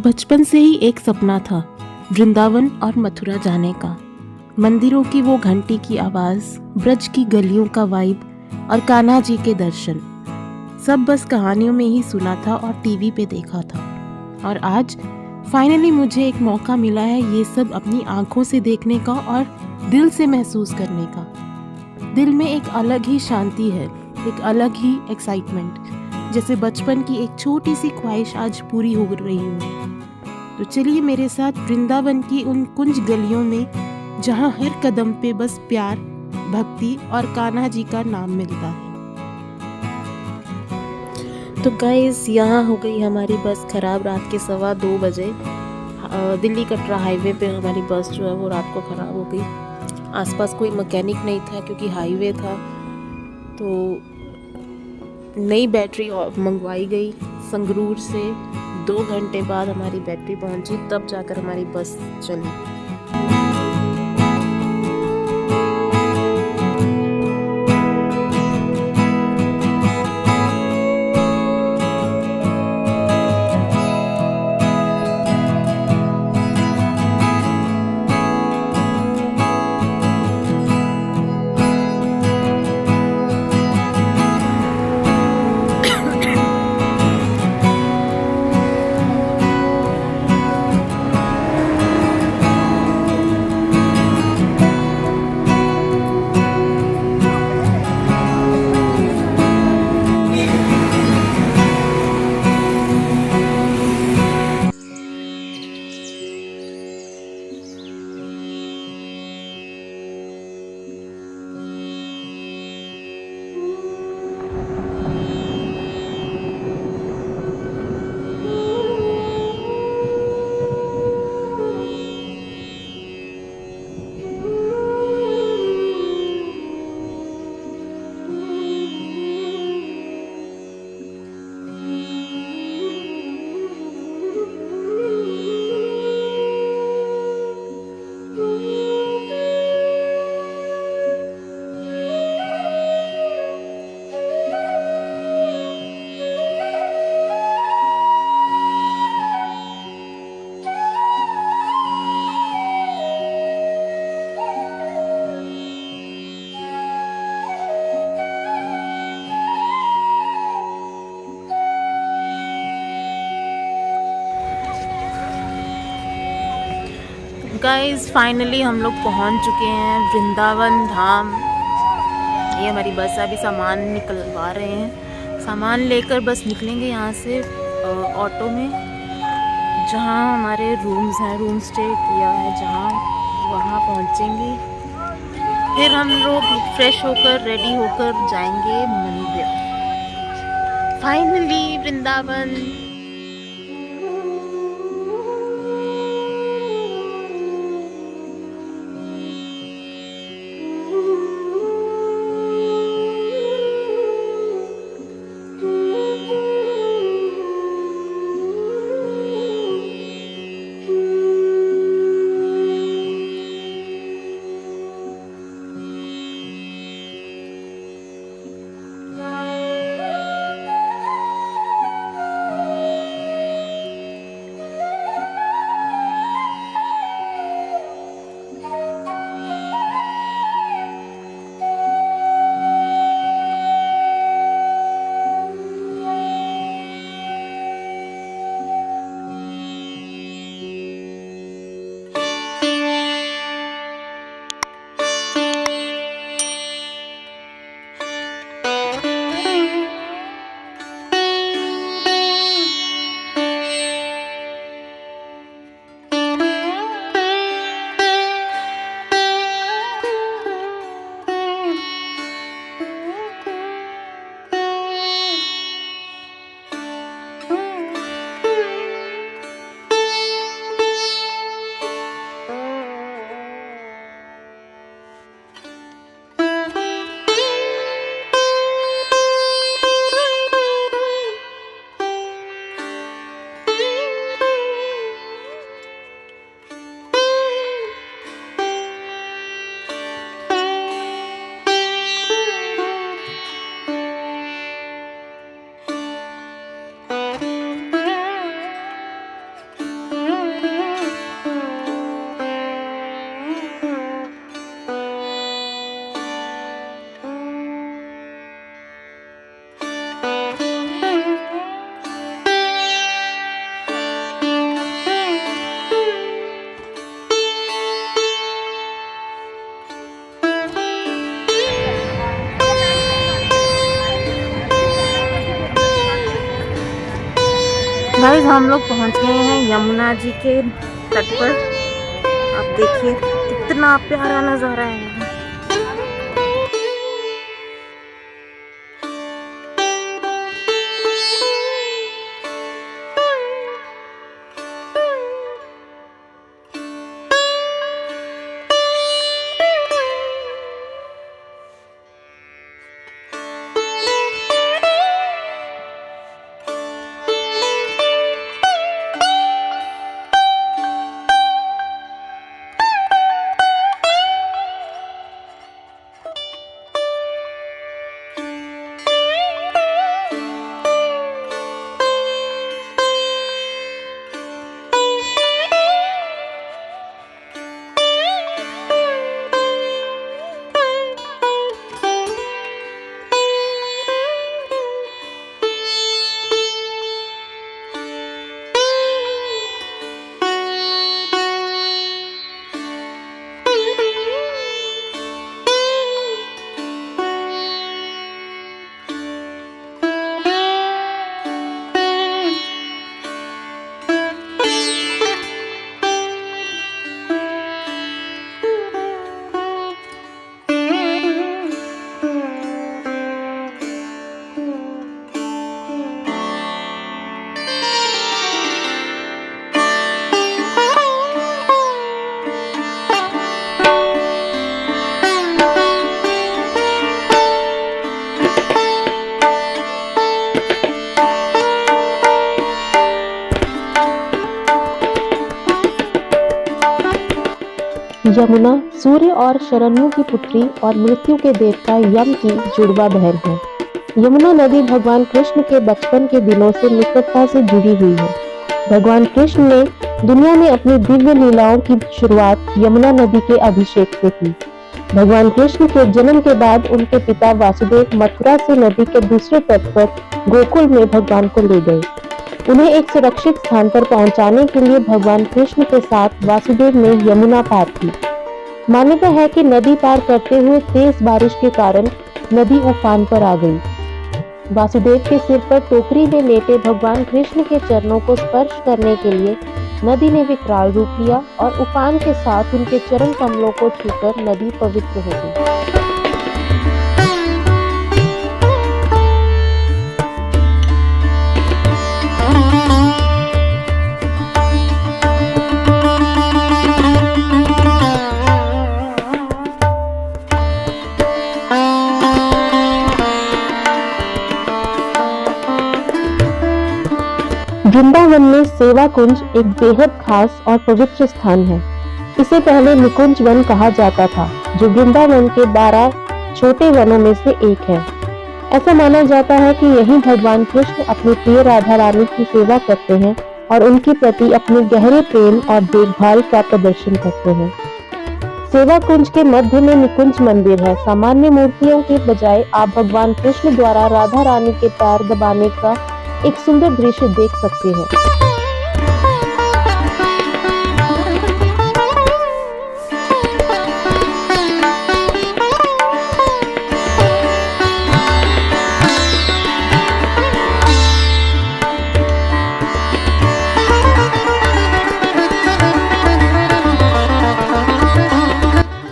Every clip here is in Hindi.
बचपन से ही एक सपना था वृंदावन और मथुरा जाने का। मंदिरों की वो घंटी की आवाज़, ब्रज की गलियों का वाइब और कान्हा जी के दर्शन, सब बस कहानियों में ही सुना था और टीवी पे देखा था। और आज फाइनली मुझे एक मौका मिला है ये सब अपनी आंखों से देखने का और दिल से महसूस करने का। दिल में एक अलग ही शांति है, एक अलग ही एक्साइटमेंट, जैसे बचपन की एक छोटी सी ख्वाहिश आज पूरी हो रही हो। तो चलिए मेरे साथ वृंदावन की उन कुंज गलियों में जहाँ हर कदम पे बस प्यार, भक्ति और कान्हा जी का नाम मिलता है। तो गाइस, यहाँ हो गई हमारी बस खराब रात के 2:15 बजे। दिल्ली कटरा हाईवे पे हमारी बस जो है वो रात को खराब हो गई। आसपास कोई मैकेनिक नहीं था क्योंकि हाईवे था, तो नई बैटरी मंगवाई गई संगरूर से। 2 घंटे बाद हमारी बैटरी पहुंची, तब जाकर हमारी बस चली। गाइस, फाइनली हम लोग पहुंच चुके हैं वृंदावन धाम। ये हमारी बस है, अभी सामान निकलवा रहे हैं। सामान लेकर बस निकलेंगे यहाँ से ऑटो में, जहाँ हमारे रूम्स हैं, रूम स्टे किया है जहाँ, वहाँ पहुँचेंगे। फिर हम लोग फ्रेश होकर रेडी होकर जाएंगे मंदिर। फाइनली वृंदावन। गाइस हम लोग पहुंच गए हैं यमुना जी के तट पर। आप देखिए कितना प्यारा नजारा है यहाँ। यमुना सूर्य और शरण्यों की पुत्री और मृत्यु के देवता यम की जुड़वा बहन है। यमुना नदी भगवान कृष्ण के बचपन के दिनों से निकटता से जुड़ी हुई है। भगवान कृष्ण ने दुनिया में अपनी दिव्य लीलाओं की शुरुआत यमुना नदी के अभिषेक से की। भगवान कृष्ण के जन्म के बाद उनके पिता वासुदेव मथुरा से नदी के दूसरे तट पर गोकुल में भगवान को ले गए। उन्हें एक सुरक्षित स्थान पर पहुंचाने के लिए भगवान कृष्ण के साथ वासुदेव ने यमुना पार की। मान्यता है कि नदी पार करते हुए तेज बारिश के कारण नदी उफान पर आ गई। वासुदेव के सिर पर टोकरी में लेटे भगवान कृष्ण के चरणों को स्पर्श करने के लिए नदी ने विकराल रूप लिया और उफान के साथ उनके चरण कमलों को छूकर नदी पवित्र हो गई। वृंदावन में सेवा कुंज एक बेहद खास और पवित्र स्थान है। इसे पहले निकुंज वन कहा जाता था, जो वृंदावन के 12 छोटे वनों में से एक है। ऐसा माना जाता है कि यहीं भगवान कृष्ण अपनी प्रिय राधा रानी की सेवा करते हैं और उनके प्रति अपने गहरे प्रेम और देखभाल का प्रदर्शन करते हैं। सेवा कुंज के मध्य में निकुंज मंदिर है। सामान्य मूर्तियों के बजाय आप भगवान कृष्ण द्वारा राधा रानी के पैर दबाने का एक सुंदर दृश्य देख सकते हैं।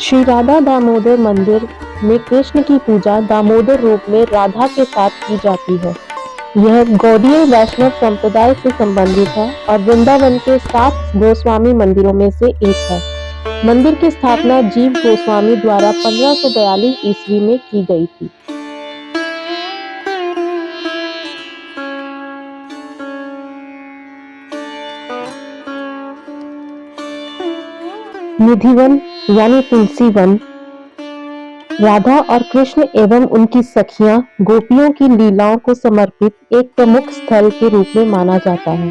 श्री राधा दामोदर मंदिर में कृष्ण की पूजा दामोदर रूप में राधा के साथ की जाती है। यह गौड़ीय वैष्णव संप्रदाय से संबंधित है और वृंदावन के 7 गोस्वामी मंदिरों में से एक है। मंदिर की स्थापना जीव गोस्वामी द्वारा 1542 ईस्वी में की गई थी। निधिवन यानी तुलसी वन राधा और कृष्ण एवं उनकी सखियां गोपियों की लीलाओं को समर्पित एक प्रमुख स्थल के रूप में माना जाता है।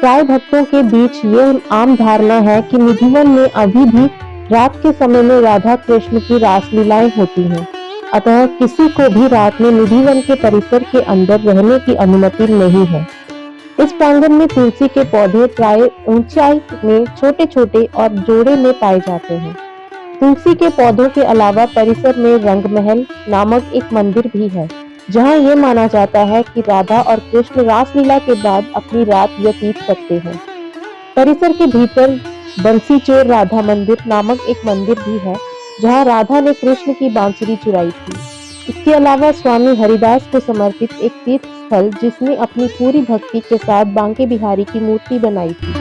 प्राय भक्तों के बीच यह आम धारणा है कि निधिवन में अभी भी रात के समय में राधा कृष्ण की रासलीलाएं होती हैं। अतः किसी को भी रात में निधिवन के परिसर के अंदर रहने की अनुमति नहीं है। इस प्रांगण में तुलसी के पौधे प्राय ऊंचाई में छोटे छोटे और जोड़े में पाए जाते हैं। तुलसी के पौधों के अलावा परिसर में रंग महल नामक एक मंदिर भी है, जहां ये माना जाता है कि राधा और कृष्ण रासलीला के बाद अपनी रात व्यतीत करते हैं। परिसर के भीतर बंसी चोर राधा मंदिर नामक एक मंदिर भी है, जहां राधा ने कृष्ण की बांसुरी चुराई थी। इसके अलावा स्वामी हरिदास को समर्पित एक तीर्थ स्थल, जिसने अपनी पूरी भक्ति के साथ बांके बिहारी की मूर्ति बनाई थी।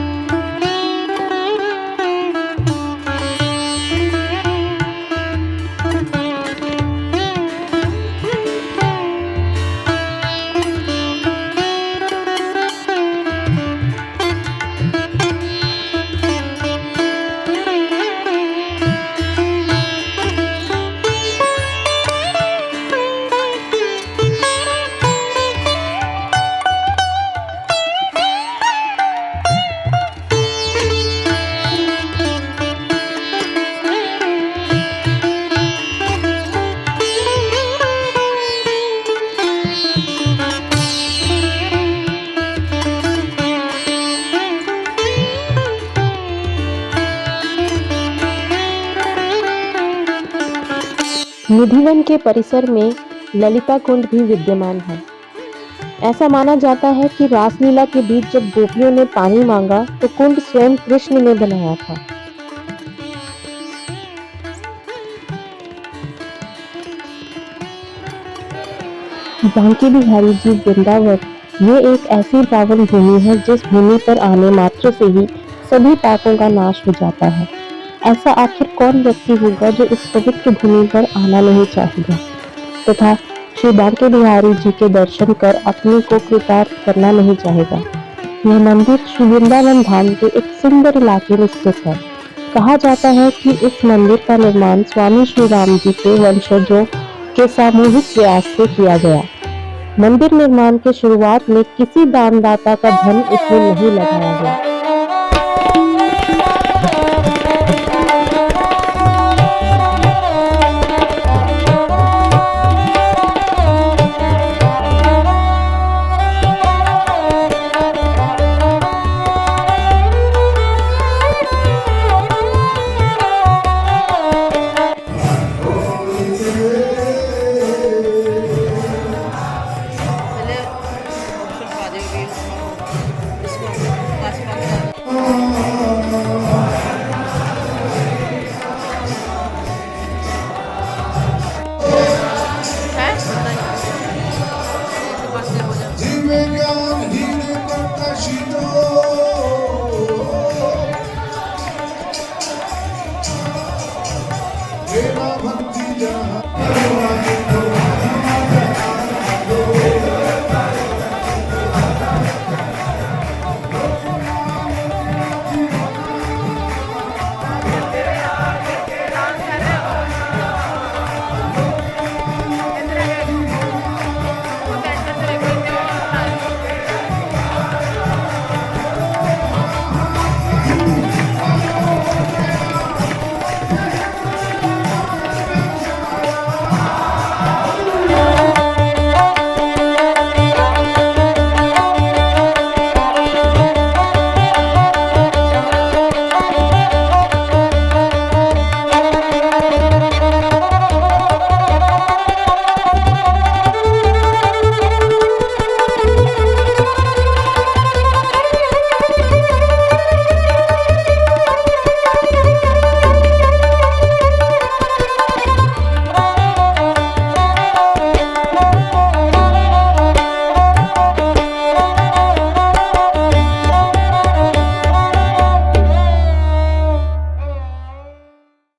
निधिवन के परिसर में ललिता कुंड भी विद्यमान है। ऐसा माना जाता है कि रासलीला के बीच जब गोपियों ने पानी मांगा तो कुंड स्वयं कृष्ण ने बनाया था। बांके बिहारी जी वृंदावन ये एक ऐसी पावन भूमि है जिस भूमि पर आने मात्र से ही सभी पापों का नाश हो जाता है। ऐसा आखिर कौन व्यक्ति होगा जो इस पवित्र भूमि पर आना नहीं चाहेगा तथा श्री बांके बिहारी जी के दर्शन कर अपने को कृतार्थ करना नहीं चाहेगा। यह मंदिर श्री वृंदावन धाम के एक सुंदर इलाके में स्थित है। कहा जाता है कि इस मंदिर का निर्माण स्वामी श्री राम जी के वंशजों के सामूहिक प्रयास से किया गया। मंदिर निर्माण के शुरुआत में किसी दानदाता का धन इसमें नहीं लगाया गया।